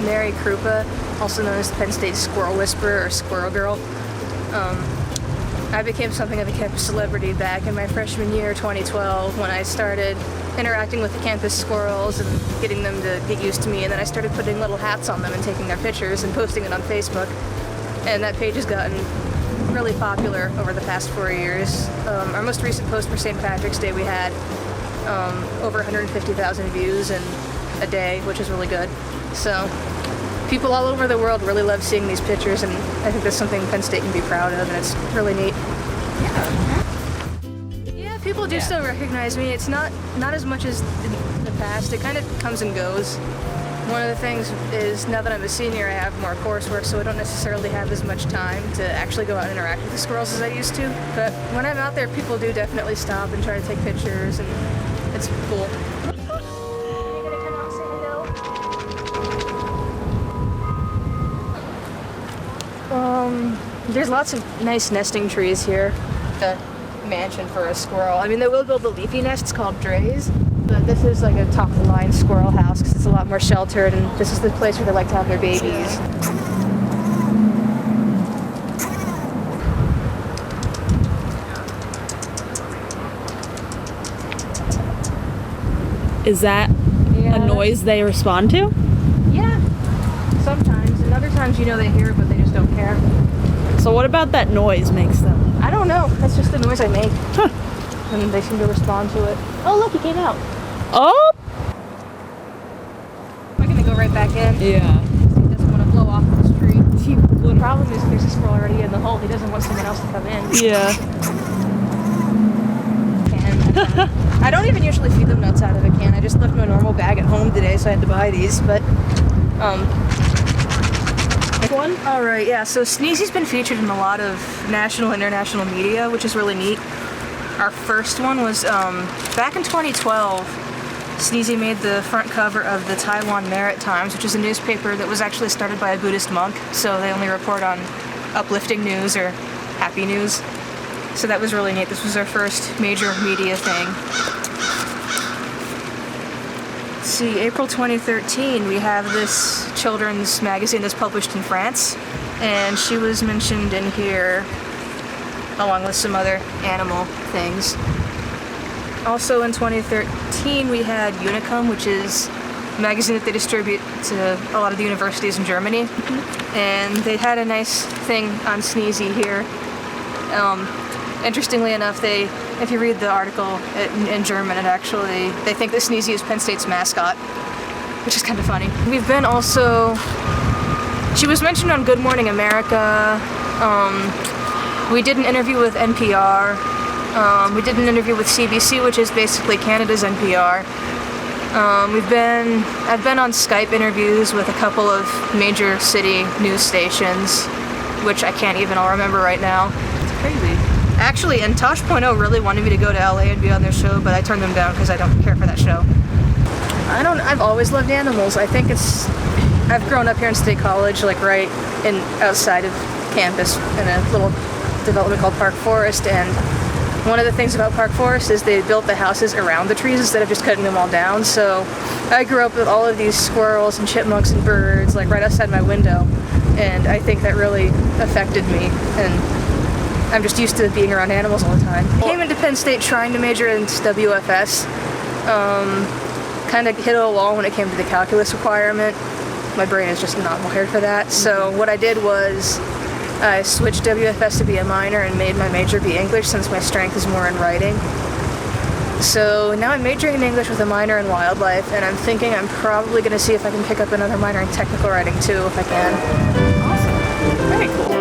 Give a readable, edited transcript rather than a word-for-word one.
Mary Krupa, also known as the Penn State Squirrel Whisperer or Squirrel Girl. I became something of a campus celebrity back in my freshman year, 2012, when I started interacting with the campus squirrels and getting them to get used to me, and then I started putting little hats on them and taking their pictures and posting it on Facebook. And that page has gotten really popular over the past 4 years. Our most recent post for St. Patrick's Day, we had over 150,000 views in a day, which is really good. So people all over the world really love seeing these pictures, and I think that's something Penn State can be proud of, and it's really neat. Yeah, people do still recognize me. It's not as much as in the past. It kind of comes and goes. One of the things is, now that I'm a senior, I have more coursework, so I don't necessarily have as much time to actually go out and interact with the squirrels as I used to. But when I'm out there, people do definitely stop and try to take pictures, and it's cool. Are you gonna come out and say hello? There's lots of nice nesting trees here. A mansion for a squirrel. I mean, they will build the leafy nests called drays. But this is like a top-of-the-line squirrel house because it's a lot more sheltered, and this is the place where they like to have their babies. Is that a noise they respond to? Yeah, sometimes. And other times, you know, they hear it, but they just don't care. So what about that noise makes them? I don't know. That's just the noise I make. Huh. And they seem to respond to it. Oh, look, he came out. Oh! We're gonna go right back in. Yeah. He doesn't want to blow off this tree. The problem is there's a squirrel already in the hole. He doesn't want someone else to come in. Yeah. I don't even usually feed them nuts out of a can. I just left my normal bag at home today, so I had to buy these. But one. All right, yeah. So Sneezy's been featured in a lot of national and international media, which is really neat. Our first one was back in 2012. Sneezy made the front cover of the Taiwan Merit Times, which is a newspaper that was actually started by a Buddhist monk, so they only report on uplifting news or happy news. So that was really neat. This was our first major media thing. Let's see, April 2013, we have this children's magazine that's published in France, and she was mentioned in here along with some other animal things. Also in 2013, we had Unicum, which is a magazine that they distribute to a lot of the universities in Germany. And they had a nice thing on Sneezy here. Interestingly enough, if you read the article in German, they think that Sneezy is Penn State's mascot, which is kind of funny. We've been also, she was mentioned on Good Morning America. We did an interview with NPR. We did an interview with CBC, which is basically Canada's NPR. I've been on Skype interviews with a couple of major city news stations, which I can't even all remember right now. It's crazy. Actually, and Tosh.o really wanted me to go to LA and be on their show, but I turned them down because I don't care for that show. I've always loved animals. I think I've grown up here in State College, like right outside of campus in a little development called Park Forest, and one of the things about Park Forest is they built the houses around the trees instead of just cutting them all down. So I grew up with all of these squirrels and chipmunks and birds like right outside my window, and I think that really affected me, and I'm just used to being around animals all the time. I came into Penn State trying to major in WFS. Kind of hit a wall when it came to the calculus requirement. My brain is just not wired for that. So what I did was I switched WFS to be a minor and made my major be English since my strength is more in writing. So now I'm majoring in English with a minor in wildlife, and I'm thinking I'm probably going to see if I can pick up another minor in technical writing too, if I can. Awesome. Very cool.